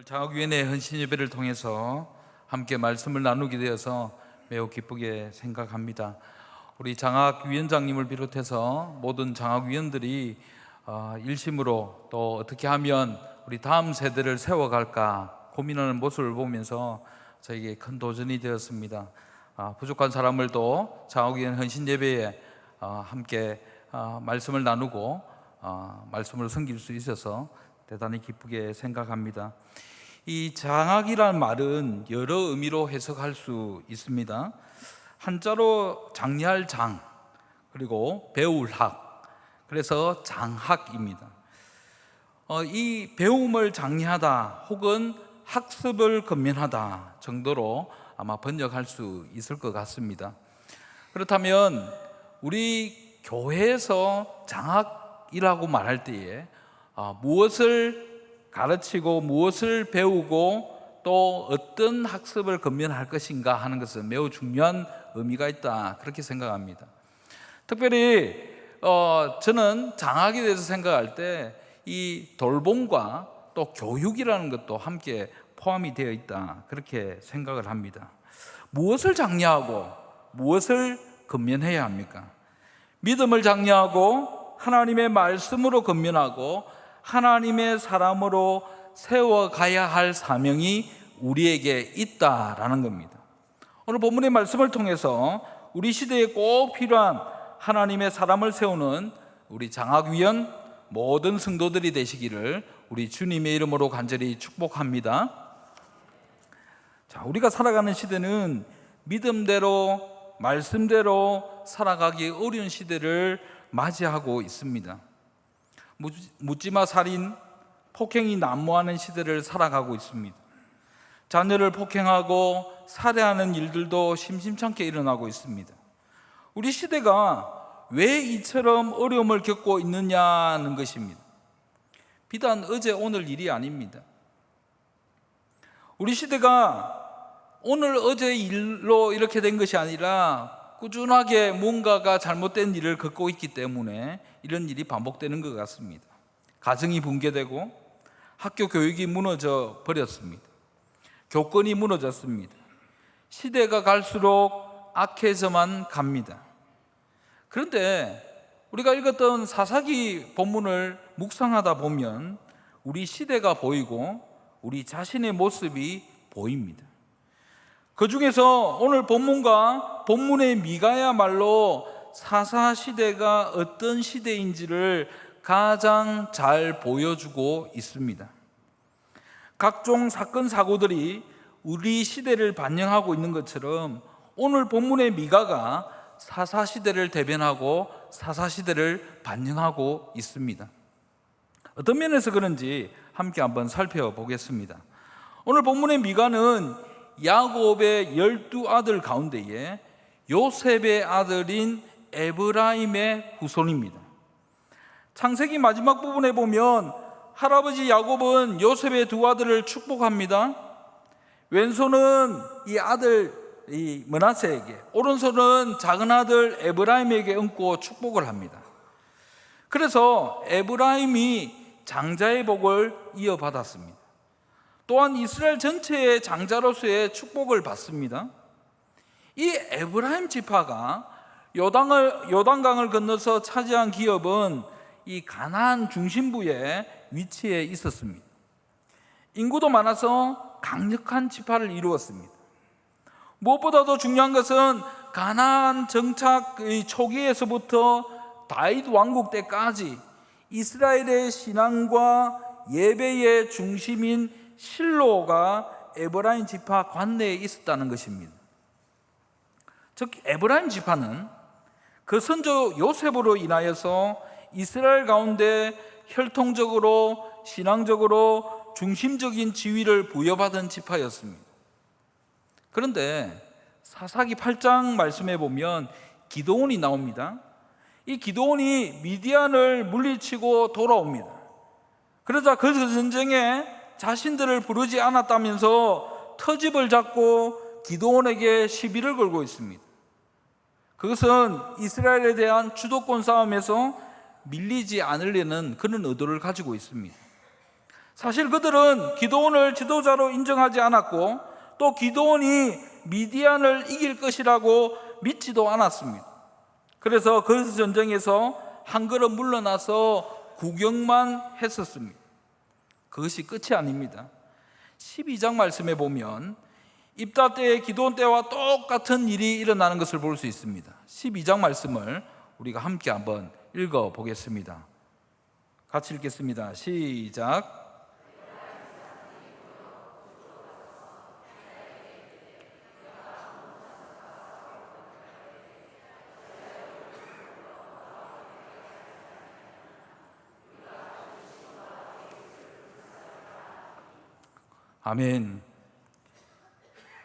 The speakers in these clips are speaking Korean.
오늘 장학위원회 헌신 예배를 통해서 함께 말씀을 나누게 되어서 매우 기쁘게 생각합니다. 우리 장학위원장님을 비롯해서 모든 장학위원들이 일심으로 또 어떻게 하면 우리 다음 세대를 세워갈까 고민하는 모습을 보면서 저에게 큰 도전이 되었습니다. 부족한 사람을 또 장학위원 헌신 예배에 함께 말씀을 나누고 말씀을 섬길 수 있어서 대단히 기쁘게 생각합니다. 이 장학이라는 말은 여러 의미로 해석할 수 있습니다. 한자로 장려할 장, 그리고 배울 학, 그래서 장학입니다. 이 배움을 장려하다 혹은 학습을 건면하다 정도로 아마 번역할 수 있을 것 같습니다. 그렇다면 우리 교회에서 장학이라고 말할 때에 무엇을 가르치고 무엇을 배우고 또 어떤 학습을 건면할 것인가 하는 것은 매우 중요한 의미가 있다, 그렇게 생각합니다. 특별히 저는 장학에 대해서 생각할 때 이 돌봄과 또 교육이라는 것도 함께 포함이 되어 있다, 그렇게 생각을 합니다. 무엇을 장려하고 무엇을 건면해야 합니까? 믿음을 장려하고 하나님의 말씀으로 건면하고 하나님의 사람으로 세워가야 할 사명이 우리에게 있다라는 겁니다. 오늘 본문의 말씀을 통해서 우리 시대에 꼭 필요한 하나님의 사람을 세우는 우리 장학위원 모든 성도들이 되시기를 우리 주님의 이름으로 간절히 축복합니다. 자, 우리가 살아가는 시대는 믿음대로 말씀대로 살아가기 어려운 시대를 맞이하고 있습니다. 묻지마 살인, 폭행이 난무하는 시대를 살아가고 있습니다. 자녀를 폭행하고 살해하는 일들도 심심찮게 일어나고 있습니다. 우리 시대가 왜 이처럼 어려움을 겪고 있느냐는 것입니다. 비단 어제 오늘 일이 아닙니다. 우리 시대가 오늘 어제 일로 이렇게 된 것이 아니라 꾸준하게 뭔가가 잘못된 일을 겪고 있기 때문에 이런 일이 반복되는 것 같습니다. 가정이 붕괴되고 학교 교육이 무너져 버렸습니다. 교권이 무너졌습니다. 시대가 갈수록 악해져만 갑니다. 그런데 우리가 읽었던 사사기 본문을 묵상하다 보면 우리 시대가 보이고 우리 자신의 모습이 보입니다. 그 중에서 오늘 본문과 본문의 미가야말로 사사시대가 어떤 시대인지를 가장 잘 보여주고 있습니다. 각종 사건 사고들이 우리 시대를 반영하고 있는 것처럼 오늘 본문의 미가가 사사시대를 대변하고 사사시대를 반영하고 있습니다. 어떤 면에서 그런지 함께 한번 살펴보겠습니다. 오늘 본문의 미가는 야곱의 12아들 가운데에 요셉의 아들인 에브라임의 후손입니다. 창세기 마지막 부분에 보면 할아버지 야곱은 요셉의 두 아들을 축복합니다. 왼손은 이 아들 이 므낫세에게, 오른손은 작은 아들 에브라임에게 얹고 축복을 합니다. 그래서 에브라임이 장자의 복을 이어받았습니다. 또한 이스라엘 전체의 장자로서의 축복을 받습니다. 이 에브라임 지파가 요단강을 건너서 차지한 기업은 이 가나안 중심부에 위치해 있었습니다. 인구도 많아서 강력한 지파를 이루었습니다. 무엇보다도 중요한 것은 가나안 정착 초기에서부터 다윗 왕국 때까지 이스라엘의 신앙과 예배의 중심인 실로가 에브라임 지파 관내에 있었다는 것입니다. 즉 에브라임 지파는 그 선조 요셉으로 인하여서 이스라엘 가운데 혈통적으로 신앙적으로 중심적인 지위를 부여받은 지파였습니다. 그런데 사사기 8장 말씀에 보면 기드온이 나옵니다. 이 기드온이 미디안을 물리치고 돌아옵니다. 그러자 그 전쟁에 자신들을 부르지 않았다면서 터집을 잡고 기드온에게 시비를 걸고 있습니다. 그것은 이스라엘에 대한 주도권 싸움에서 밀리지 않으려는 그런 의도를 가지고 있습니다. 사실 그들은 기드온을 지도자로 인정하지 않았고 또 기드온이 미디안을 이길 것이라고 믿지도 않았습니다. 그래서 그 전쟁에서 한 걸음 물러나서 구경만 했었습니다. 그것이 끝이 아닙니다. 12장 말씀에 보면 입다 때의 기드온 때와 똑같은 일이 일어나는 것을 볼 수 있습니다. 12장 말씀을 우리가 함께 한번 읽어보겠습니다. 같이 읽겠습니다. 시작. 아멘.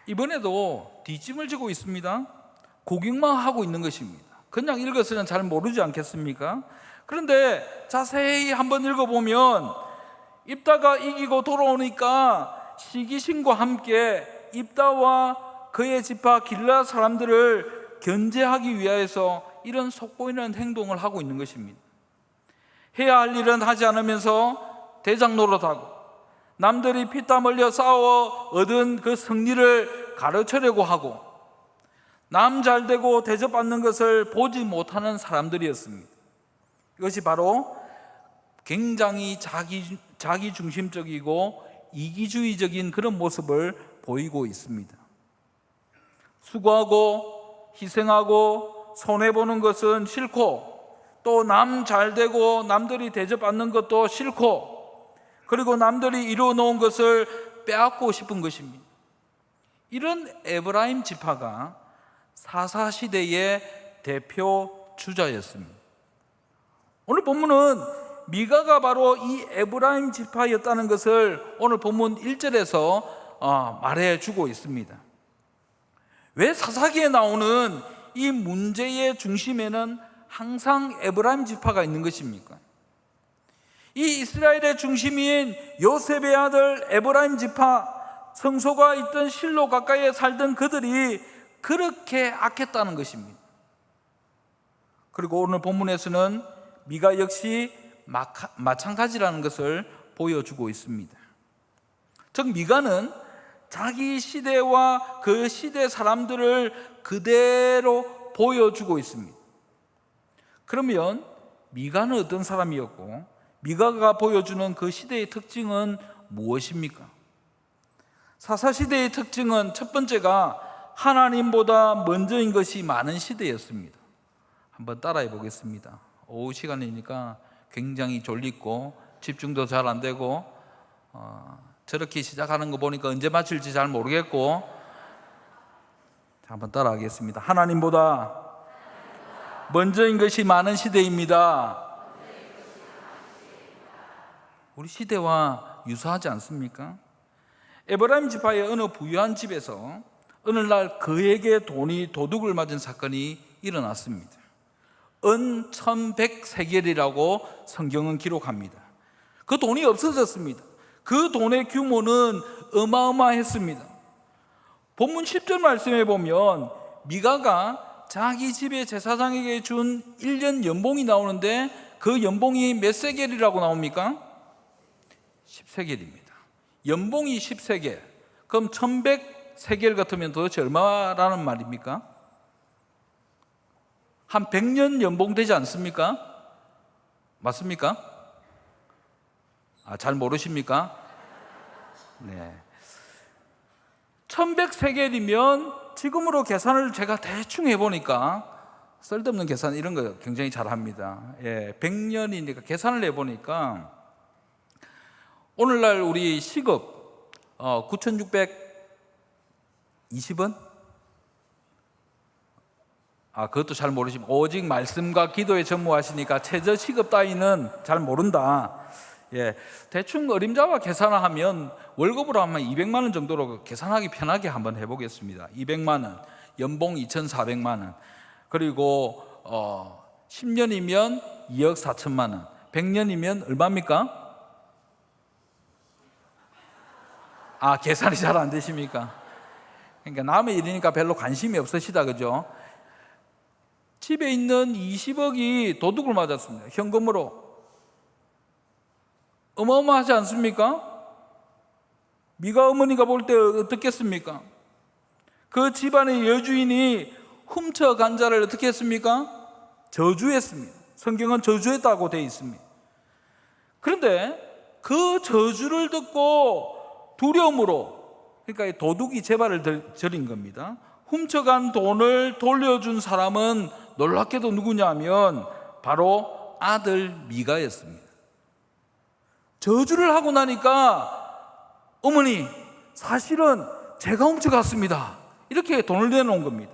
이번에도 뒷짐을 지고 있습니다. 구경만 하고 있는 것입니다. 그냥 읽어서는 잘 모르지 않겠습니까? 그런데 자세히 한번 읽어보면 입다가 이기고 돌아오니까 시기심과 함께 입다와 그의 지파 길라 사람들을 견제하기 위하여서 이런 속보이는 행동을 하고 있는 것입니다. 해야 할 일은 하지 않으면서 대장 노릇하고 남들이 피땀 흘려 싸워 얻은 그 승리를 가르치려고 하고 남 잘되고 대접받는 것을 보지 못하는 사람들이었습니다. 이것이 바로 굉장히 자기중심적이고 이기주의적인 그런 모습을 보이고 있습니다. 수고하고 희생하고 손해보는 것은 싫고 또 남 잘되고 남들이 대접받는 것도 싫고 그리고 남들이 이루어놓은 것을 빼앗고 싶은 것입니다. 이런 에브라임 지파가 사사시대의 대표 주자였습니다. 오늘 본문은 미가가 바로 이 에브라임 지파였다는 것을 오늘 본문 1절에서 말해주고 있습니다. 왜 사사기에 나오는 이 문제의 중심에는 항상 에브라임 지파가 있는 것입니까? 이 이스라엘의 중심인 요셉의 아들 에브라임 지파, 성소가 있던 실로 가까이에 살던 그들이 그렇게 악했다는 것입니다. 그리고 오늘 본문에서는 미가 역시 마찬가지라는 것을 보여주고 있습니다. 즉 미가는 자기 시대와 그 시대 사람들을 그대로 보여주고 있습니다. 그러면 미가는 어떤 사람이었고 미가가 보여주는 그 시대의 특징은 무엇입니까? 사사시대의 특징은 첫 번째가 하나님보다 먼저인 것이 많은 시대였습니다. 한번 따라해 보겠습니다. 오후 시간이니까 굉장히 졸리고 집중도 잘 안 되고 저렇게 시작하는 거 보니까 언제 마칠지 잘 모르겠고 한번 따라하겠습니다. 하나님보다 먼저인 것이 많은 시대입니다. 우리 시대와 유사하지 않습니까? 에브라임 지파의 어느 부유한 집에서 어느 날 그에게 돈이 도둑을 맞은 사건이 일어났습니다. 은 1100세겔이라고 성경은 기록합니다. 그 돈이 없어졌습니다. 그 돈의 규모는 어마어마했습니다. 본문 10절 말씀에 보면 미가가 자기 집의 제사장에게 준 1년 연봉이 나오는데 그 연봉이 몇 세겔이라고 나옵니까? 10세겔입니다. 연봉이 10세겔. 그럼 1100세겔 같으면 도대체 얼마라는 말입니까? 한 100년 연봉 되지 않습니까? 맞습니까? 잘 모르십니까? 네. 1100세겔이면 지금으로 계산을 제가 대충 해보니까 쓸데없는 계산 이런 거 굉장히 잘합니다. 100년이니까 계산을 해보니까 오늘날 우리 시급 9,620원? 그것도 잘 모르시면 오직 말씀과 기도에 전무하시니까 최저 시급 따위는 잘 모른다. 대충 어림잡아 계산을 하면 월급으로 하면 200만 원 정도로 계산하기 편하게 한번 해보겠습니다. 200만 원, 연봉 2,400만 원, 그리고 10년이면 2억 4천만 원, 100년이면 얼마입니까? 계산이 잘 안 되십니까? 그러니까 남의 일이니까 별로 관심이 없으시다, 그죠? 집에 있는 20억이 도둑을 맞았습니다. 현금으로. 어마어마하지 않습니까? 미가 어머니가 볼 때 어떻겠습니까? 그 집안의 여주인이 훔쳐간 자를 어떻게 했습니까? 저주했습니다. 성경은 저주했다고 되어 있습니다. 그런데 그 저주를 듣고 두려움으로, 그러니까 도둑이 재발을 저린 겁니다. 훔쳐간 돈을 돌려준 사람은 놀랍게도 누구냐면 바로 아들 미가였습니다. 저주를 하고 나니까 어머니, 사실은 제가 훔쳐갔습니다, 이렇게 돈을 내놓은 겁니다.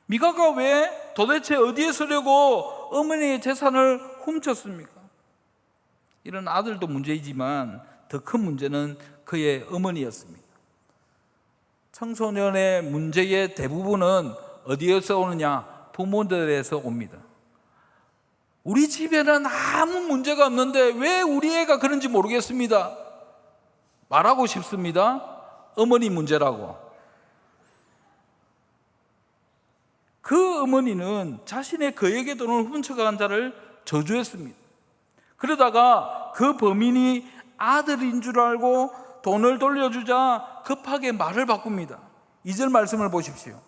미가가 왜 도대체 어디에 쓰려고 어머니의 재산을 훔쳤습니까? 이런 아들도 문제이지만 더 큰 문제는 그의 어머니였습니다. 청소년의 문제의 대부분은 어디에서 오느냐? 부모들에서 옵니다. 우리 집에는 아무 문제가 없는데 왜 우리 애가 그런지 모르겠습니다. 말하고 싶습니다. 어머니 문제라고. 그 어머니는 자신의 거액의 돈을 훔쳐간 자를 저주했습니다. 그러다가 그 범인이 아들인 줄 알고 돈을 돌려주자 급하게 말을 바꿉니다. 2절 말씀을 보십시오.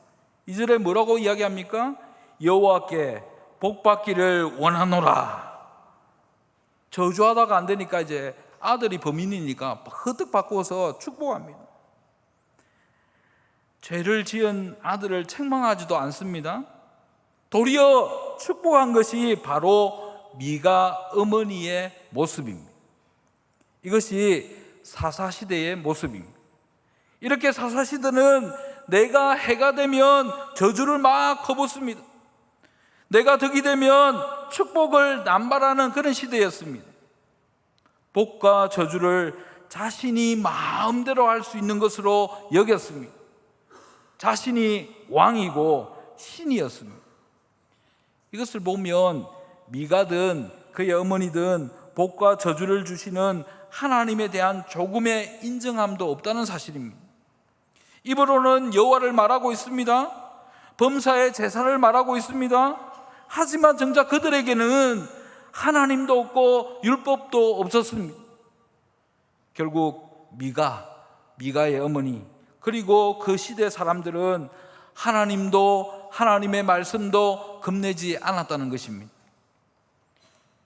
2절에 뭐라고 이야기합니까? 여호와께 복받기를 원하노라. 저주하다가 안 되니까 이제 아들이 범인이니까 허뜩 바꿔서 축복합니다. 죄를 지은 아들을 책망하지도 않습니다. 도리어 축복한 것이 바로 미가 어머니의 모습입니다. 이것이 사사시대의 모습입니다. 이렇게 사사시대는 내가 해가 되면 저주를 막 퍼붓습니다. 내가 덕이 되면 축복을 남발하는 그런 시대였습니다. 복과 저주를 자신이 마음대로 할 수 있는 것으로 여겼습니다. 자신이 왕이고 신이었습니다. 이것을 보면 미가든 그의 어머니든 복과 저주를 주시는 하나님에 대한 조금의 인정함도 없다는 사실입니다. 입으로는 여호와를 말하고 있습니다. 범사의 제사를 말하고 있습니다. 하지만 정작 그들에게는 하나님도 없고 율법도 없었습니다. 결국 미가의 어머니, 그리고 그 시대 사람들은 하나님도 하나님의 말씀도 겁내지 않았다는 것입니다.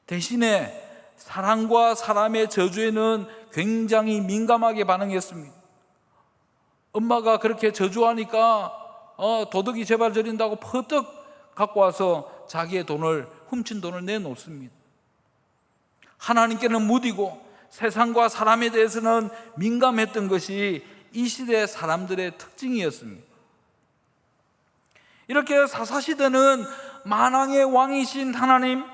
대신에 사랑과 사람의 저주에는 굉장히 민감하게 반응했습니다. 엄마가 그렇게 저주하니까 도둑이 재발 저린다고 퍼뜩 갖고 와서 자기의 돈을, 훔친 돈을 내놓습니다. 하나님께는 무디고 세상과 사람에 대해서는 민감했던 것이 이 시대 사람들의 특징이었습니다. 이렇게 사사시대는 만왕의 왕이신 하나님,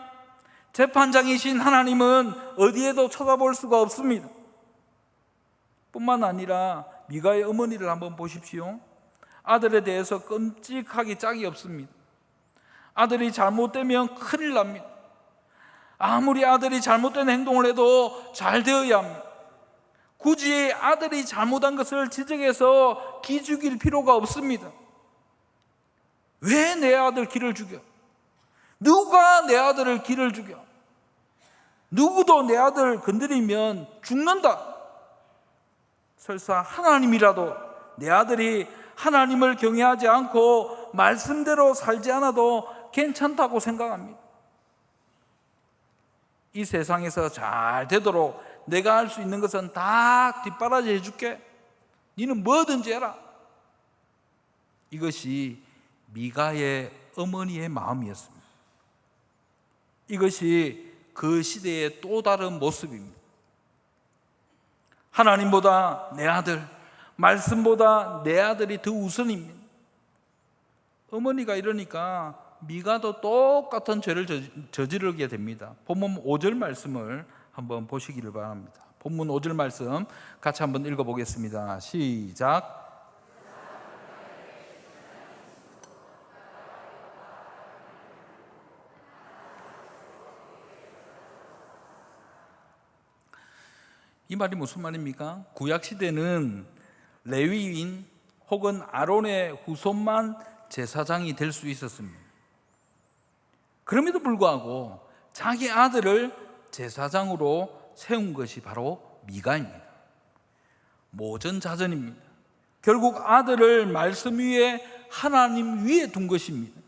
재판장이신 하나님은 어디에도 쳐다볼 수가 없습니다. 뿐만 아니라 미가의 어머니를 한번 보십시오. 아들에 대해서 끔찍하기 짝이 없습니다. 아들이 잘못되면 큰일 납니다. 아무리 아들이 잘못된 행동을 해도 잘 되어야 합니다. 굳이 아들이 잘못한 것을 지적해서 기죽일 필요가 없습니다. 왜 내 아들 기를 죽여? 누가 내 아들을 기를 죽여? 누구도 내 아들 건드리면 죽는다. 설사 하나님이라도 내 아들이 하나님을 경외하지 않고 말씀대로 살지 않아도 괜찮다고 생각합니다. 이 세상에서 잘 되도록 내가 할 수 있는 것은 다 뒷바라지 해줄게. 너는 뭐든지 해라. 이것이 미가의 어머니의 마음이었습니다. 이것이 그 시대의 또 다른 모습입니다. 하나님보다 내 아들, 말씀보다 내 아들이 더 우선입니다. 어머니가 이러니까 미가도 똑같은 죄를 저지르게 됩니다. 본문 5절 말씀을 한번 보시기를 바랍니다. 본문 5절 말씀 같이 한번 읽어보겠습니다. 시작. 이 말이 무슨 말입니까? 구약시대는 레위인 혹은 아론의 후손만 제사장이 될 수 있었습니다. 그럼에도 불구하고 자기 아들을 제사장으로 세운 것이 바로 미가입니다. 모전자전입니다. 결국 아들을 말씀 위에, 하나님 위에 둔 것입니다.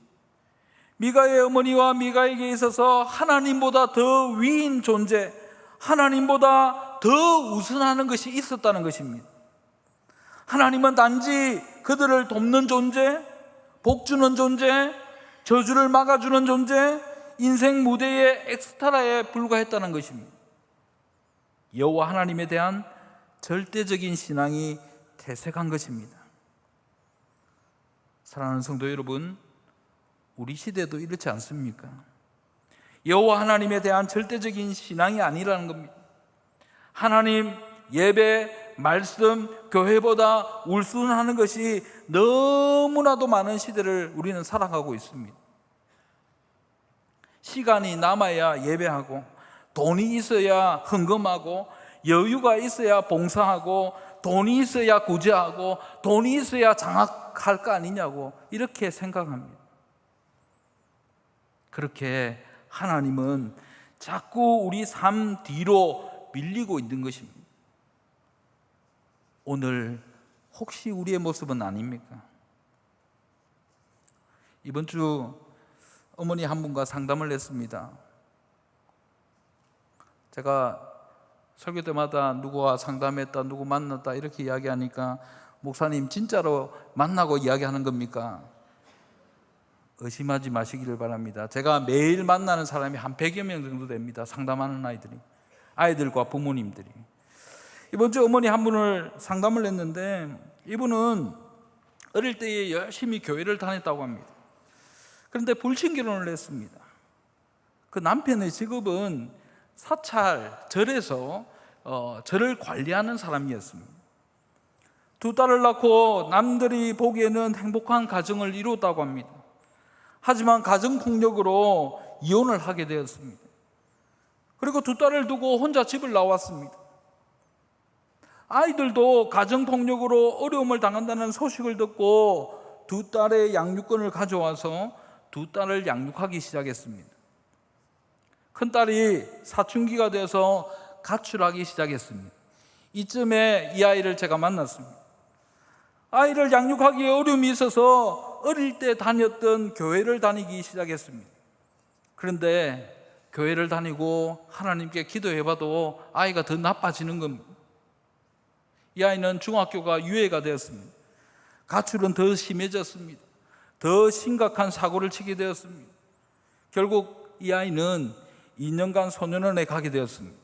미가의 어머니와 미가에게 있어서 하나님보다 더 위인 존재, 하나님보다 더 우선하는 것이 있었다는 것입니다. 하나님은 단지 그들을 돕는 존재, 복 주는 존재, 저주를 막아주는 존재, 인생 무대의 엑스트라에 불과했다는 것입니다. 여호와 하나님에 대한 절대적인 신앙이 퇴색한 것입니다. 사랑하는 성도 여러분, 우리 시대도 이렇지 않습니까? 여호와 하나님에 대한 절대적인 신앙이 아니라는 겁니다. 하나님, 예배, 말씀, 교회보다 우선하는 것이 너무나도 많은 시대를 우리는 살아가고 있습니다. 시간이 남아야 예배하고, 돈이 있어야 헌금하고, 여유가 있어야 봉사하고, 돈이 있어야 구제하고, 돈이 있어야 장악할 거 아니냐고 이렇게 생각합니다. 그렇게 하나님은 자꾸 우리 삶 뒤로 밀리고 있는 것입니다. 오늘 혹시 우리의 모습은 아닙니까? 이번 주 어머니 한 분과 상담을 했습니다. 제가 설교 때마다 누구와 상담했다, 누구 만났다 이렇게 이야기하니까 목사님 진짜로 만나고 이야기하는 겁니까? 의심하지 마시기를 바랍니다. 제가 매일 만나는 사람이 한 100여 명 정도 됩니다. 상담하는 아이들과 부모님들이. 이번 주 어머니 한 분을 상담을 했는데 이분은 어릴 때에 열심히 교회를 다녔다고 합니다. 그런데 불신 결혼을 했습니다. 그 남편의 직업은 사찰, 절에서 절을 관리하는 사람이었습니다. 두 딸을 낳고 남들이 보기에는 행복한 가정을 이루었다고 합니다. 하지만 가정폭력으로 이혼을 하게 되었습니다. 그리고 두 딸을 두고 혼자 집을 나왔습니다. 아이들도 가정폭력으로 어려움을 당한다는 소식을 듣고 두 딸의 양육권을 가져와서 두 딸을 양육하기 시작했습니다. 큰딸이 사춘기가 되어서 가출하기 시작했습니다. 이쯤에 이 아이를 제가 만났습니다. 아이를 양육하기에 어려움이 있어서 어릴 때 다녔던 교회를 다니기 시작했습니다. 그런데 교회를 다니고 하나님께 기도해봐도 아이가 더 나빠지는 겁니다. 이 아이는 중학교가 유예가 되었습니다. 가출은 더 심해졌습니다. 더 심각한 사고를 치게 되었습니다. 결국 이 아이는 2년간 소년원에 가게 되었습니다.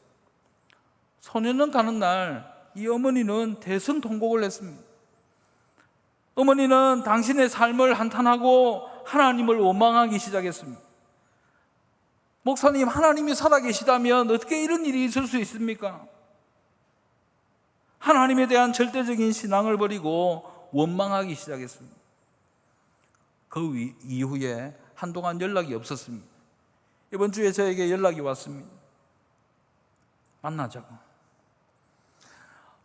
소년원 가는 날 이 어머니는 대성통곡을 했습니다. 어머니는 당신의 삶을 한탄하고 하나님을 원망하기 시작했습니다. 목사님, 하나님이 살아계시다면 어떻게 이런 일이 있을 수 있습니까? 하나님에 대한 절대적인 신앙을 버리고 원망하기 시작했습니다. 그 이후에 한동안 연락이 없었습니다. 이번 주에 저에게 연락이 왔습니다. 만나자고.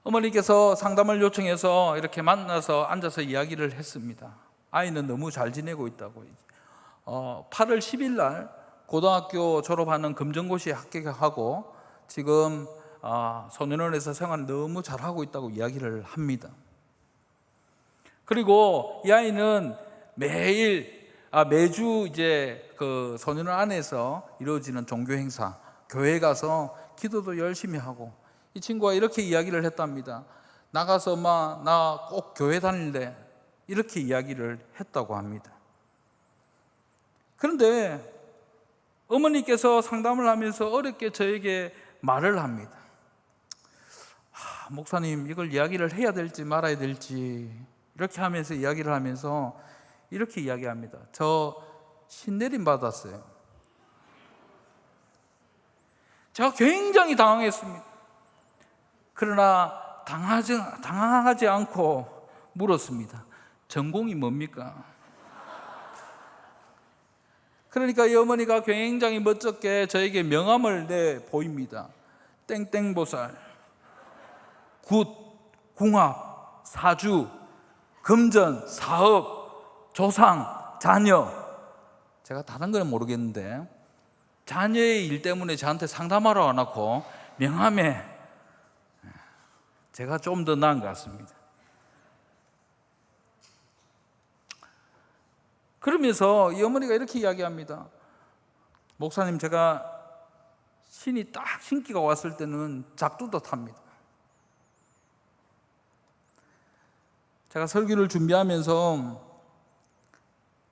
어머니께서 상담을 요청해서 이렇게 만나서 앉아서 이야기를 했습니다. 아이는 너무 잘 지내고 있다고. 8월 10일 날 고등학교 졸업하는 검정고시에 합격하고 지금 소년원에서 생활을 너무 잘하고 있다고 이야기를 합니다. 그리고 이 아이는 매주 이제 그 소년원 안에서 이루어지는 종교 행사, 교회 가서 기도도 열심히 하고, 이 친구가 이렇게 이야기를 했답니다. 나가서 엄마 나 꼭 교회 다닐래, 이렇게 이야기를 했다고 합니다. 그런데 어머니께서 상담을 하면서 어렵게 저에게 말을 합니다. 목사님, 이걸 이야기를 해야 될지 말아야 될지, 이렇게 하면서 이야기를 하면서 이렇게 이야기합니다. 저 신내림 받았어요. 제가 굉장히 당황했습니다. 그러나 당황하지 않고 물었습니다. 전공이 뭡니까? 그러니까 이 어머니가 굉장히 멋쩍게 저에게 명함을 내 보입니다. 땡땡보살, 굿, 궁합, 사주, 금전, 사업, 조상, 자녀. 제가 다른 건 모르겠는데 자녀의 일 때문에 저한테 상담하러 안 왔고 명함에 제가 좀 더 나은 것 같습니다. 그러면서 이 어머니가 이렇게 이야기합니다. 목사님, 제가 신이 딱 신기가 왔을 때는 작두도 탑니다. 제가 설교를 준비하면서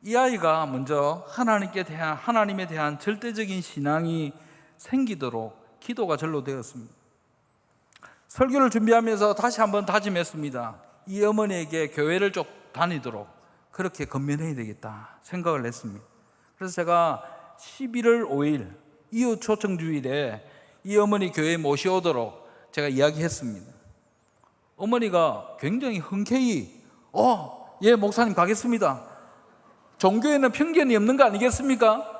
이 아이가 먼저 하나님에 대한 절대적인 신앙이 생기도록 기도가 절로 되었습니다. 설교를 준비하면서 다시 한번 다짐했습니다. 이 어머니에게 교회를 쭉 다니도록 그렇게 건면해야 되겠다 생각을 했습니다. 그래서 제가 11월 5일 이웃 초청주일에 이 어머니 교회에 모셔오도록 제가 이야기했습니다. 어머니가 굉장히 흔쾌히 예, 목사님 가겠습니다. 종교에는 편견이 없는 거 아니겠습니까?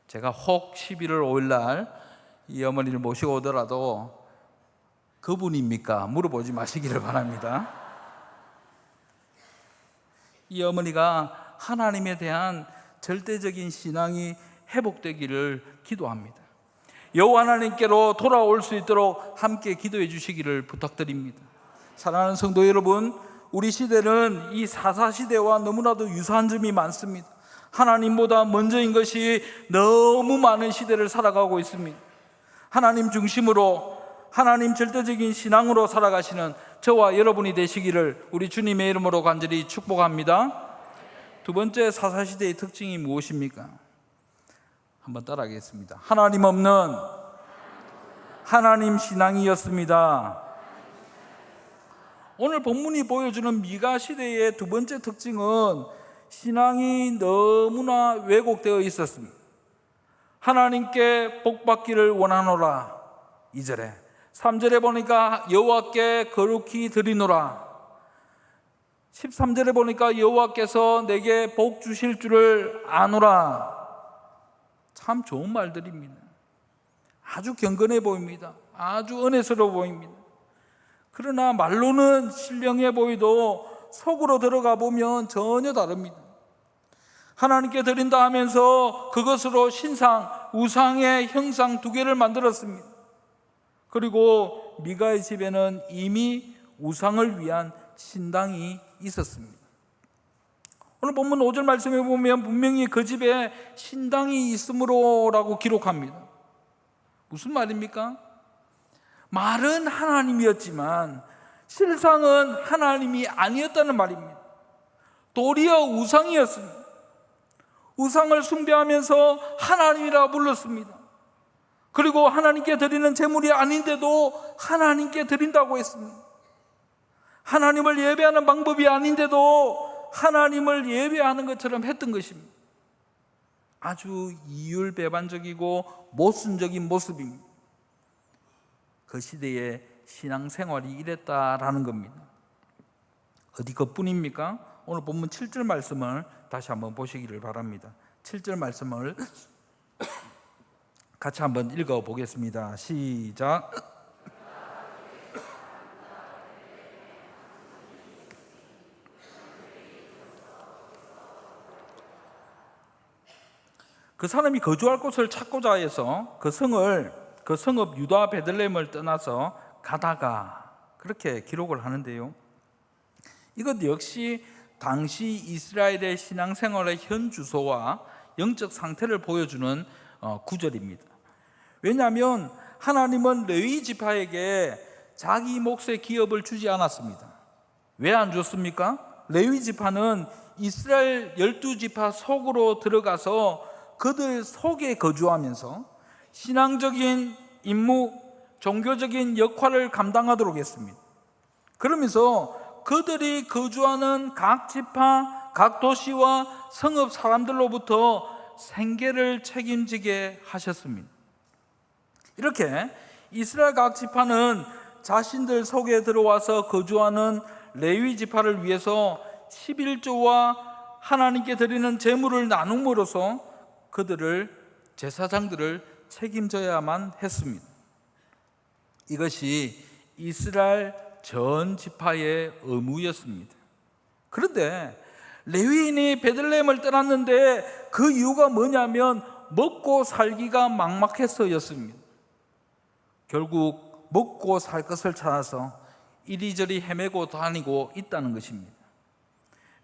제가 혹 11월 5일 날 이 어머니를 모시고 오더라도 그분입니까? 물어보지 마시기를 바랍니다. 이 어머니가 하나님에 대한 절대적인 신앙이 회복되기를 기도합니다. 여호와 하나님께로 돌아올 수 있도록 함께 기도해 주시기를 부탁드립니다. 사랑하는 성도 여러분, 우리 시대는 이 사사시대와 너무나도 유사한 점이 많습니다. 하나님보다 먼저인 것이 너무 많은 시대를 살아가고 있습니다. 하나님 중심으로, 하나님 절대적인 신앙으로 살아가시는 저와 여러분이 되시기를 우리 주님의 이름으로 간절히 축복합니다. 두 번째 사사시대의 특징이 무엇입니까? 한번 따라하겠습니다. 하나님 없는 하나님 신앙이었습니다. 오늘 본문이 보여주는 미가 시대의 두 번째 특징은 신앙이 너무나 왜곡되어 있었습니다. 하나님께 복받기를 원하노라 2절에, 3절에 보니까 여호와께 거룩히 드리노라, 13절에 보니까 여호와께서 내게 복 주실 줄을 아노라. 참 좋은 말들입니다. 아주 경건해 보입니다. 아주 은혜스러워 보입니다. 그러나 말로는 신령해 보이도 속으로 들어가 보면 전혀 다릅니다. 하나님께 드린다 하면서 그것으로 신상, 우상의 형상 2개를 만들었습니다. 그리고 미가의 집에는 이미 우상을 위한 신당이 있었습니다. 오늘 본문 5절 말씀에 보면 분명히 그 집에 신당이 있으므로라고 기록합니다. 무슨 말입니까? 말은 하나님이었지만 실상은 하나님이 아니었다는 말입니다. 도리어 우상이었습니다. 우상을 숭배하면서 하나님이라 불렀습니다. 그리고 하나님께 드리는 제물이 아닌데도 하나님께 드린다고 했습니다. 하나님을 예배하는 방법이 아닌데도 하나님을 예배하는 것처럼 했던 것입니다. 아주 이율배반적이고 모순적인 모습입니다. 그 시대의 신앙생활이 이랬다라는 겁니다. 어디 그뿐입니까? 오늘 본문 7절 말씀을 다시 한번 보시기를 바랍니다. 7절 말씀을 같이 한번 읽어보겠습니다. 시작. 그 사람이 거주할 곳을 찾고자 해서 그 성읍 유다 베들레헴을 떠나서 가다가, 그렇게 기록을 하는데요. 이것 역시 당시 이스라엘의 신앙생활의 현 주소와 영적 상태를 보여주는 구절입니다. 왜냐하면 하나님은 레위 지파에게 자기 몫의 기업을 주지 않았습니다. 왜 안 줬습니까? 레위 지파는 이스라엘 12지파 속으로 들어가서 그들 속에 거주하면서 신앙적인 임무, 종교적인 역할을 감당하도록 했습니다. 그러면서 그들이 거주하는 각 지파, 각 도시와 성읍 사람들로부터 생계를 책임지게 하셨습니다. 이렇게 이스라엘 각 지파는 자신들 속에 들어와서 거주하는 레위 지파를 위해서 11조와 하나님께 드리는 제물을 나눔으로써 제사장들을 책임져야만 했습니다. 이것이 이스라엘 전 지파의 의무였습니다. 그런데 레위인이 베들레헴을 떠났는데 그 이유가 뭐냐면 먹고 살기가 막막해서였습니다. 결국 먹고 살 것을 찾아서 이리저리 헤매고 다니고 있다는 것입니다.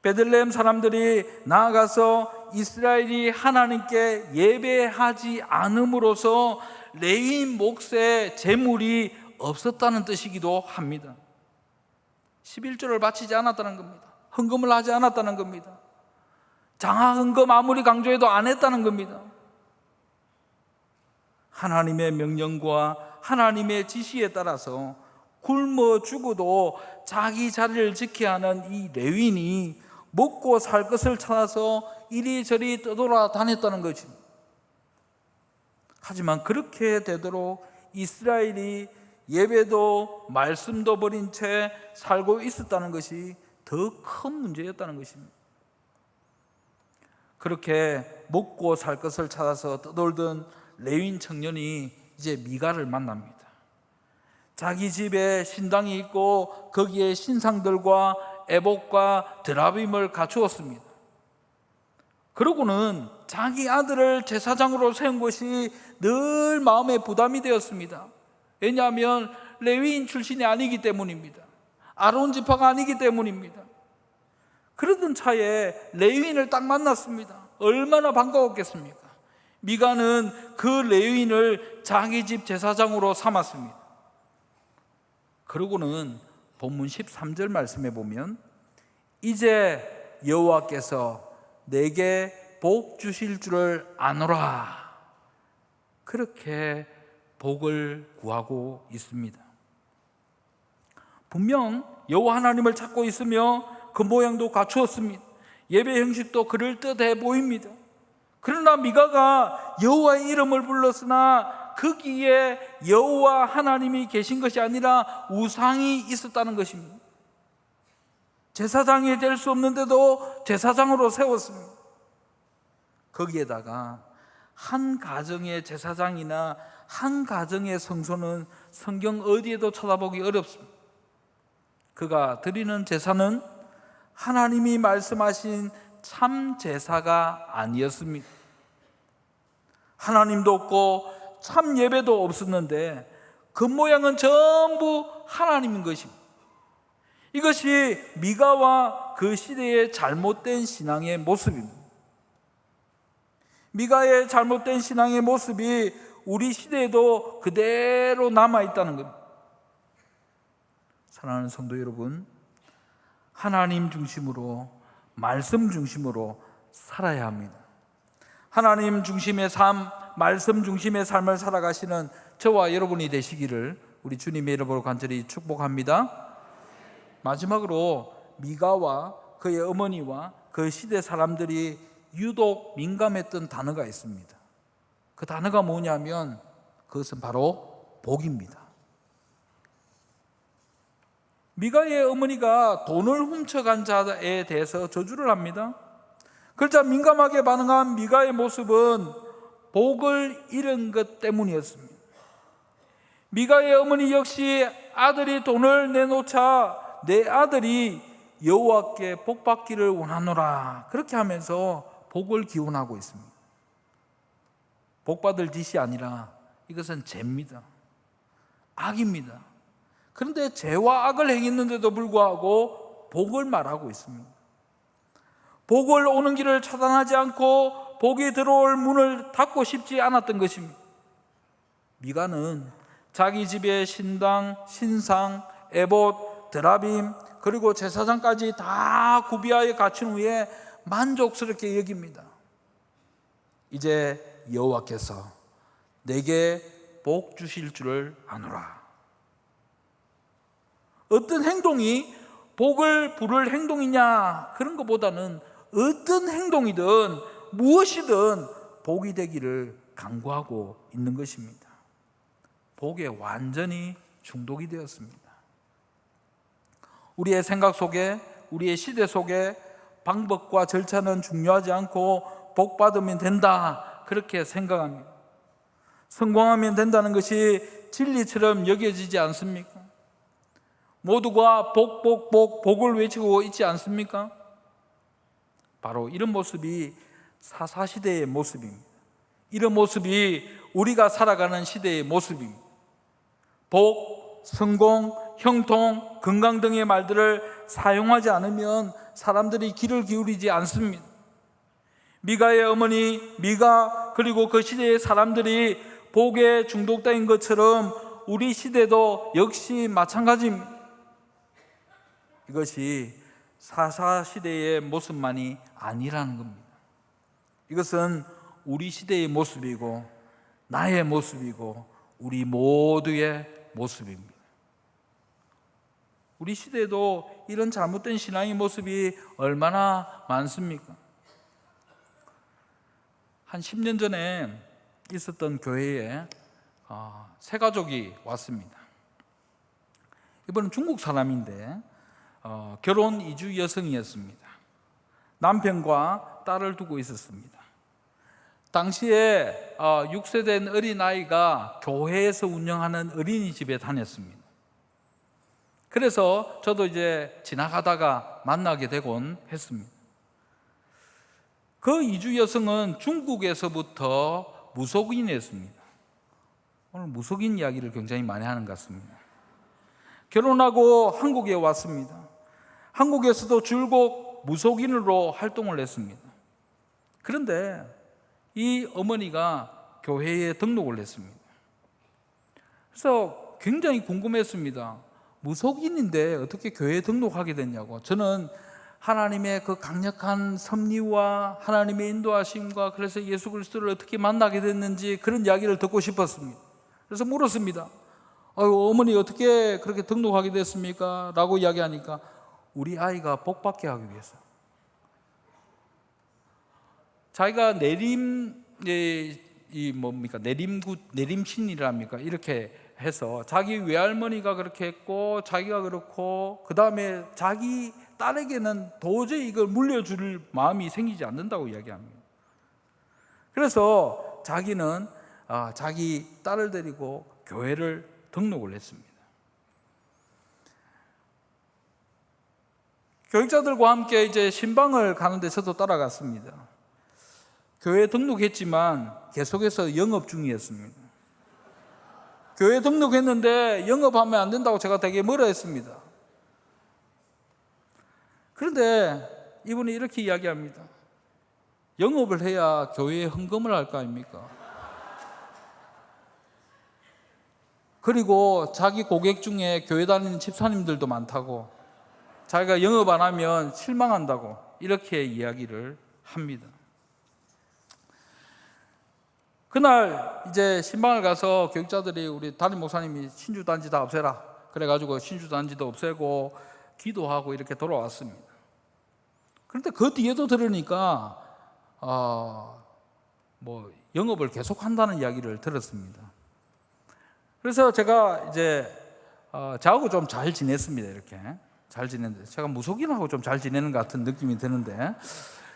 베들레헴 사람들이 나아가서 이스라엘이 하나님께 예배하지 않음으로써 레위인 몫의 재물이 없었다는 뜻이기도 합니다. 11조를 바치지 않았다는 겁니다. 헌금을 하지 않았다는 겁니다. 장하 헌금 아무리 강조해도 안 했다는 겁니다. 하나님의 명령과 하나님의 지시에 따라서 굶어 죽어도 자기 자리를 지켜야 하는 이 레위인이 먹고 살 것을 찾아서 이리저리 떠돌아다녔다는 것입니다. 하지만 그렇게 되도록 이스라엘이 예배도 말씀도 버린 채 살고 있었다는 것이 더 큰 문제였다는 것입니다. 그렇게 먹고 살 것을 찾아서 떠돌던 레위인 청년이 이제 미가를 만납니다. 자기 집에 신당이 있고 거기에 신상들과 에봇과 드라빔을 갖추었습니다. 그러고는 자기 아들을 제사장으로 세운 것이 늘 마음에 부담이 되었습니다. 왜냐하면 레위인 출신이 아니기 때문입니다. 아론 지파가 아니기 때문입니다. 그러던 차에 레위인을 딱 만났습니다. 얼마나 반가웠겠습니까? 미가는 그 레위인을 자기 집 제사장으로 삼았습니다. 그러고는 본문 13절 말씀에 보면 이제 여호와께서 내게 복 주실 줄을 아노라, 그렇게 복을 구하고 있습니다. 분명 여호와 하나님을 찾고 있으며 그 모양도 갖추었습니다. 예배 형식도 그럴듯해 보입니다. 그러나 미가가 여호와의 이름을 불렀으나 거기에 여호와 하나님이 계신 것이 아니라 우상이 있었다는 것입니다. 제사장이 될 수 없는데도 제사장으로 세웠습니다. 거기에다가 한 가정의 제사장이나 한 가정의 성소는 성경 어디에도 찾아보기 어렵습니다. 그가 드리는 제사는 하나님이 말씀하신 참 제사가 아니었습니다. 하나님도 없고 참 예배도 없었는데 겉모양은 전부 하나님인 것입니다. 이것이 미가와 그 시대의 잘못된 신앙의 모습입니다. 미가의 잘못된 신앙의 모습이 우리 시대에도 그대로 남아있다는 겁니다. 사랑하는 성도 여러분, 하나님 중심으로, 말씀 중심으로 살아야 합니다. 하나님 중심의 삶, 말씀 중심의 삶을 살아가시는 저와 여러분이 되시기를 우리 주님의 이름으로 간절히 축복합니다. 마지막으로 미가와 그의 어머니와 그 시대 사람들이 유독 민감했던 단어가 있습니다. 그 단어가 뭐냐면 그것은 바로 복입니다. 미가의 어머니가 돈을 훔쳐간 자에 대해서 저주를 합니다. 그러자 민감하게 반응한 미가의 모습은 복을 잃은 것 때문이었습니다. 미가의 어머니 역시 아들이 돈을 내놓자 내 아들이 여호와께 복받기를 원하노라, 그렇게 하면서 복을 기원하고 있습니다. 복받을 짓이 아니라 이것은 죄입니다. 악입니다. 그런데 죄와 악을 행했는데도 불구하고 복을 말하고 있습니다. 복을 오는 길을 차단하지 않고 복이 들어올 문을 닫고 싶지 않았던 것입니다. 미가는 자기 집에 신당, 신상, 에봇, 드라빔 그리고 제사장까지 다 구비하여 갖춘 후에 만족스럽게 여깁니다. 이제 여호와께서 내게 복 주실 줄을 아노라. 어떤 행동이 복을 부를 행동이냐, 그런 것보다는 어떤 행동이든 무엇이든 복이 되기를 간구하고 있는 것입니다. 복에 완전히 중독이 되었습니다. 우리의 생각 속에, 우리의 시대 속에 방법과 절차는 중요하지 않고 복 받으면 된다, 그렇게 생각합니다. 성공하면 된다는 것이 진리처럼 여겨지지 않습니까? 모두가 복을 외치고 있지 않습니까? 바로 이런 모습이 사사시대의 모습입니다. 이런 모습이 우리가 살아가는 시대의 모습입니다. 복, 성공, 형통, 건강 등의 말들을 사용하지 않으면 사람들이 귀를 기울이지 않습니다. 미가의 어머니 미가 그리고 그 시대의 사람들이 복에 중독된 것처럼 우리 시대도 역시 마찬가지입니다. 이것이 사사시대의 모습만이 아니라는 겁니다. 이것은 우리 시대의 모습이고 나의 모습이고 우리 모두의 모습입니다. 우리 시대에도 이런 잘못된 신앙의 모습이 얼마나 많습니까? 한 10년 전에 있었던 교회에 세 가족이 왔습니다. 이번은 중국 사람인데 결혼 이주 여성이었습니다. 남편과 딸을 두고 있었습니다. 당시에 6세 된 어린아이가 교회에서 운영하는 어린이집에 다녔습니다. 그래서 저도 이제 지나가다가 만나게 되곤 했습니다. 그 이주 여성은 중국에서부터 무속인이었습니다. 오늘 무속인 이야기를 굉장히 많이 하는 것 같습니다. 결혼하고 한국에 왔습니다. 한국에서도 줄곧 무속인으로 활동을 했습니다. 그런데 이 어머니가 교회에 등록을 했습니다. 그래서 굉장히 궁금했습니다. 무속인인데 어떻게 교회에 등록하게 됐냐고. 저는 하나님의 그 강력한 섭리와 하나님의 인도하심과 그래서 예수 그리스도를 어떻게 만나게 됐는지 그런 이야기를 듣고 싶었습니다. 그래서 물었습니다. 어머니 어떻게 그렇게 등록하게 됐습니까? 라고 이야기하니까 우리 아이가 복받게 하기 위해서. 자기가 내림신이랍니까? 이렇게 해서 자기 외할머니가 그렇게 했고 자기가 그렇고 그 다음에 자기 딸에게는 도저히 이걸 물려줄 마음이 생기지 않는다고 이야기합니다. 그래서 자기는 자기 딸을 데리고 교회를 등록을 했습니다. 교육자들과 함께 이제 신방을 가는데 저도 따라갔습니다. 교회에 등록했지만 계속해서 영업 중이었습니다. 교회에 등록했는데 영업하면 안 된다고 제가 되게 뭐라 했습니다. 그런데 이분이 이렇게 이야기합니다. 영업을 해야 교회에 헌금을 할 거 아닙니까? 그리고 자기 고객 중에 교회 다니는 집사님들도 많다고, 자기가 영업 안 하면 실망한다고 이렇게 이야기를 합니다. 그날 이제 신방을 가서 교육자들이 우리 담임 목사님이 신주단지 다 없애라 그래가지고 신주단지도 없애고 기도하고 이렇게 돌아왔습니다. 그런데 그 뒤에도 들으니까 영업을 계속한다는 이야기를 들었습니다. 그래서 제가 이제 저하고 좀 잘 지냈습니다. 이렇게 잘 지냈는데 제가 무속인하고 좀 잘 지내는 것 같은 느낌이 드는데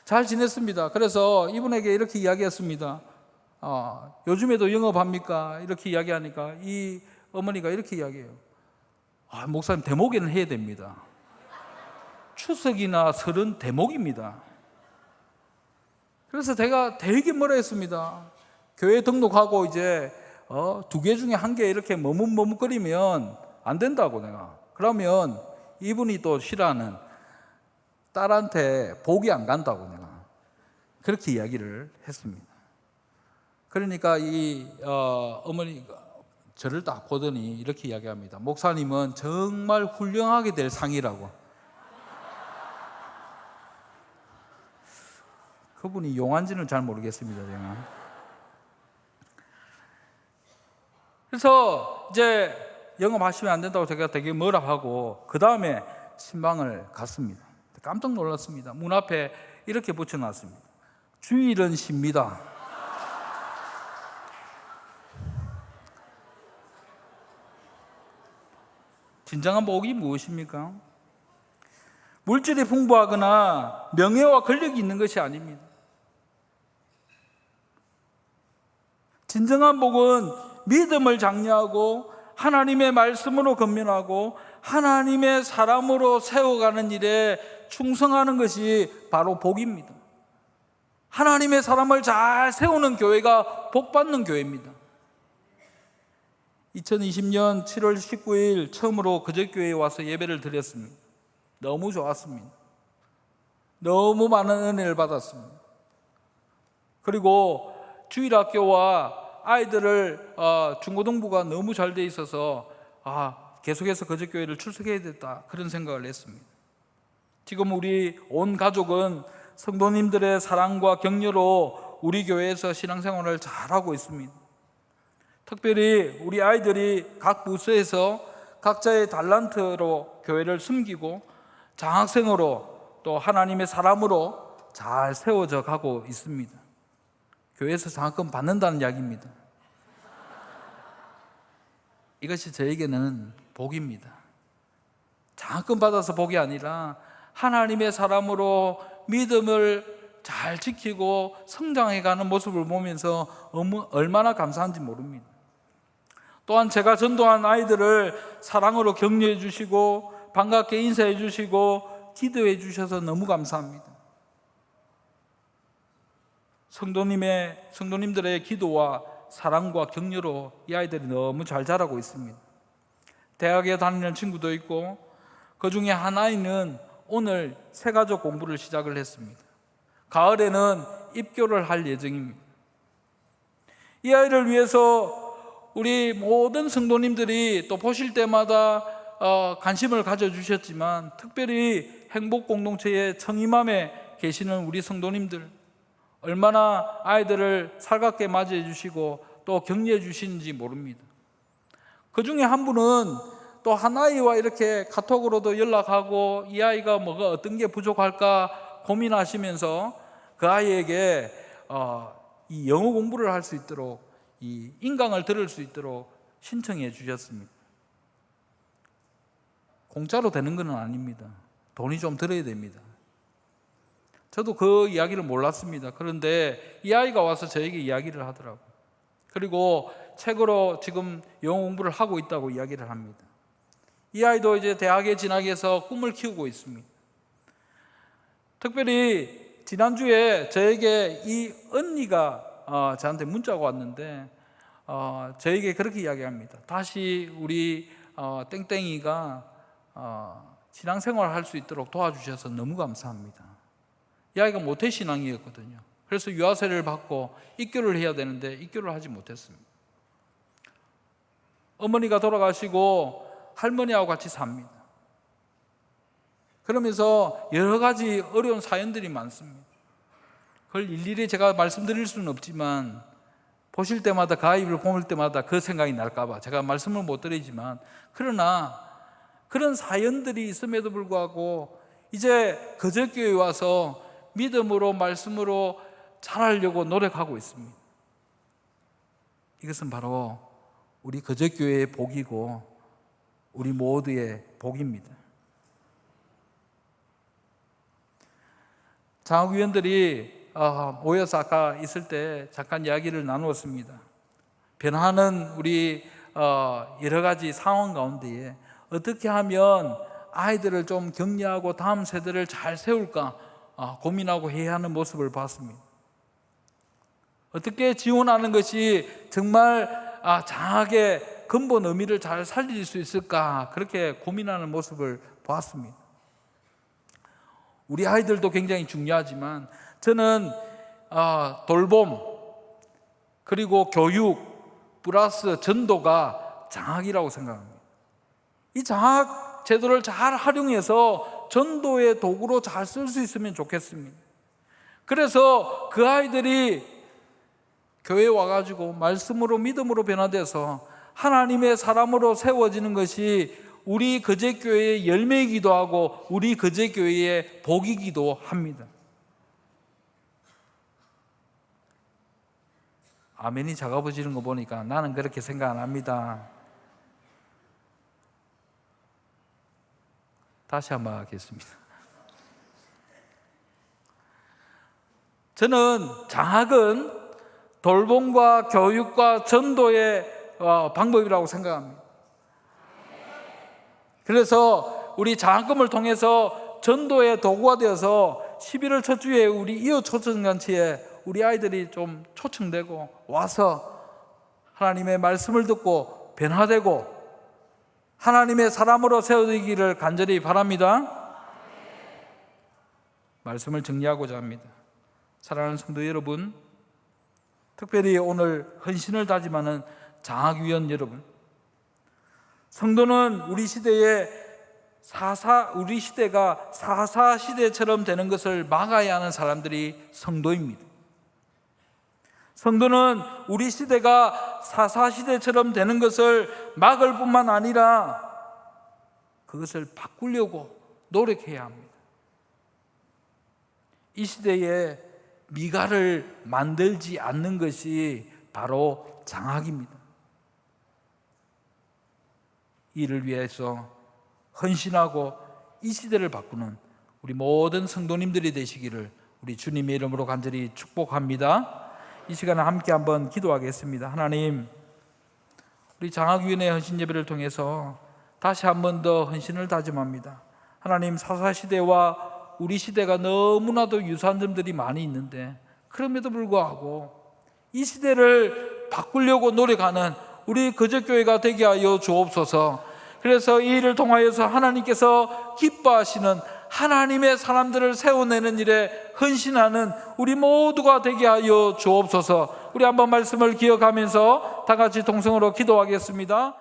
잘 지냈습니다. 그래서 이분에게 이렇게 이야기했습니다. 요즘에도 영업합니까? 이렇게 이야기하니까 이 어머니가 이렇게 이야기해요. 목사님 대목에는 해야 됩니다. 추석이나 설은 대목입니다. 그래서 제가 되게 뭐라 했습니다. 교회 등록하고 이제 2개 중에 1개 이렇게 머뭇머뭇거리면 안 된다고 내가. 그러면 이분이 또 싫어하는 딸한테 복이 안 간다고 내가 그렇게 이야기를 했습니다. 그러니까 이 어머니가 저를 딱 보더니 이렇게 이야기합니다. 목사님은 정말 훌륭하게 될 상이라고. 그분이 용한지는 잘 모르겠습니다. 제가. 그래서 이제 영업하시면 안 된다고 제가 되게 뭐라 하고 그 다음에 신방을 갔습니다. 깜짝 놀랐습니다. 문 앞에 이렇게 붙여놨습니다. 주일은 쉽니다. 진정한 복이 무엇입니까? 물질이 풍부하거나 명예와 권력이 있는 것이 아닙니다. 진정한 복은 믿음을 장려하고 하나님의 말씀으로 건면하고 하나님의 사람으로 세워가는 일에 충성하는 것이 바로 복입니다. 하나님의 사람을 잘 세우는 교회가 복받는 교회입니다. 2020년 7월 19일 처음으로 거제교회에 와서 예배를 드렸습니다. 너무 좋았습니다. 너무 많은 은혜를 받았습니다. 그리고 주일학교와 아이들을 중고등부가 너무 잘 돼 있어서 계속해서 거제교회를 출석해야 됐다, 그런 생각을 했습니다. 지금 우리 온 가족은 성도님들의 사랑과 격려로 우리 교회에서 신앙생활을 잘하고 있습니다. 특별히 우리 아이들이 각 부서에서 각자의 달란트로 교회를 숨기고 장학생으로 또 하나님의 사람으로 잘 세워져 가고 있습니다. 교회에서 장학금 받는다는 이야기입니다. 이것이 저에게는 복입니다. 장학금 받아서 복이 아니라 하나님의 사람으로 믿음을 잘 지키고 성장해가는 모습을 보면서 얼마나 감사한지 모릅니다. 또한 제가 전도한 아이들을 사랑으로 격려해 주시고 반갑게 인사해 주시고 기도해 주셔서 너무 감사합니다. 성도님들의 기도와 사랑과 격려로 이 아이들이 너무 잘 자라고 있습니다. 대학에 다니는 친구도 있고 그 중에 한 아이는 오늘 새가족 공부를 시작을 했습니다. 가을에는 입교를 할 예정입니다. 이 아이를 위해서 우리 모든 성도님들이 또 보실 때마다 관심을 가져주셨지만, 특별히 행복공동체의 청임함에 계시는 우리 성도님들, 얼마나 아이들을 살갑게 맞이해 주시고 또 격려해 주시는지 모릅니다. 그 중에 한 분은 또 한 아이와 이렇게 카톡으로도 연락하고 이 아이가 뭐가 어떤 게 부족할까 고민하시면서 그 아이에게 이 영어 공부를 할 수 있도록, 이 인강을 들을 수 있도록 신청해 주셨습니다. 공짜로 되는 건 아닙니다. 돈이 좀 들어야 됩니다. 저도 그 이야기를 몰랐습니다. 그런데 이 아이가 와서 저에게 이야기를 하더라고요. 그리고 책으로 지금 영어 공부를 하고 있다고 이야기를 합니다. 이 아이도 이제 대학에 진학해서 해서 꿈을 키우고 있습니다. 특별히 지난주에 저에게 이 언니가 저한테 문자가 왔는데 저에게 그렇게 이야기합니다. 다시 우리 땡땡이가 신앙생활을 할 수 있도록 도와주셔서 너무 감사합니다. 이 아이가 모태신앙이었거든요. 그래서 유아세를 받고 입교를 해야 되는데 입교를 하지 못했습니다. 어머니가 돌아가시고 할머니하고 같이 삽니다. 그러면서 여러 가지 어려운 사연들이 많습니다. 그걸 일일이 제가 말씀드릴 수는 없지만 보실 때마다, 그 아이를 볼 때마다 그 생각이 날까봐 제가 말씀을 못 드리지만, 그러나 그런 사연들이 있음에도 불구하고 이제 거제교회에 와서 믿음으로 말씀으로 자라려고 노력하고 있습니다. 이것은 바로 우리 거제교회의 복이고 우리 모두의 복입니다. 장학위원들이 모여서 아까 있을 때 잠깐 이야기를 나누었습니다. 변화하는 우리 여러 가지 상황 가운데에 어떻게 하면 아이들을 좀 격려하고 다음 세대를 잘 세울까 고민하고 해야 하는 모습을 봤습니다. 어떻게 지원하는 것이 정말 장학의 근본 의미를 잘 살릴 수 있을까, 그렇게 고민하는 모습을 보았습니다. 우리 아이들도 굉장히 중요하지만 저는 돌봄 그리고 교육 플러스 전도가 장학이라고 생각합니다. 이 장학 제도를 잘 활용해서 전도의 도구로 잘 쓸 수 있으면 좋겠습니다. 그래서 그 아이들이 교회에 와가지고 말씀으로 믿음으로 변화돼서 하나님의 사람으로 세워지는 것이 우리 거제교회의 열매이기도 하고 우리 거제교회의 복이기도 합니다. 아멘이 작아버지는 거 보니까 나는 그렇게 생각 안 합니다. 다시 한번 하겠습니다. 저는 장학은 돌봄과 교육과 전도의 방법이라고 생각합니다. 그래서 우리 장학금을 통해서 전도의 도구가 되어서 11월 첫 주에 우리 이웃 초청잔치에 우리 아이들이 좀 초청되고 와서 하나님의 말씀을 듣고 변화되고 하나님의 사람으로 세워지기를 간절히 바랍니다. 말씀을 정리하고자 합니다. 사랑하는 성도 여러분, 특별히 오늘 헌신을 다짐하는 장학위원 여러분, 성도는 우리 시대가 4.4 시대처럼 되는 것을 막아야 하는 사람들이 성도입니다. 성도는 우리 시대가 4.4 시대처럼 되는 것을 막을 뿐만 아니라 그것을 바꾸려고 노력해야 합니다. 이 시대에 미갈을 만들지 않는 것이 바로 장학입니다. 이를 위해서 헌신하고 이 시대를 바꾸는 우리 모든 성도님들이 되시기를 우리 주님의 이름으로 간절히 축복합니다. 이 시간에 함께 한번 기도하겠습니다. 하나님, 우리 장학위원회 헌신 예배를 통해서 다시 한 번 더 헌신을 다짐합니다. 하나님, 4.4 시대와 우리 시대가 너무나도 유사한 점들이 많이 있는데 그럼에도 불구하고 이 시대를 바꾸려고 노력하는 우리 거제교회가 되게 하여 주옵소서. 그래서 이 일을 통하여서 하나님께서 기뻐하시는 하나님의 사람들을 세워내는 일에 헌신하는 우리 모두가 되게 하여 주옵소서. 우리 한번 말씀을 기억하면서 다 같이 동성으로 기도하겠습니다.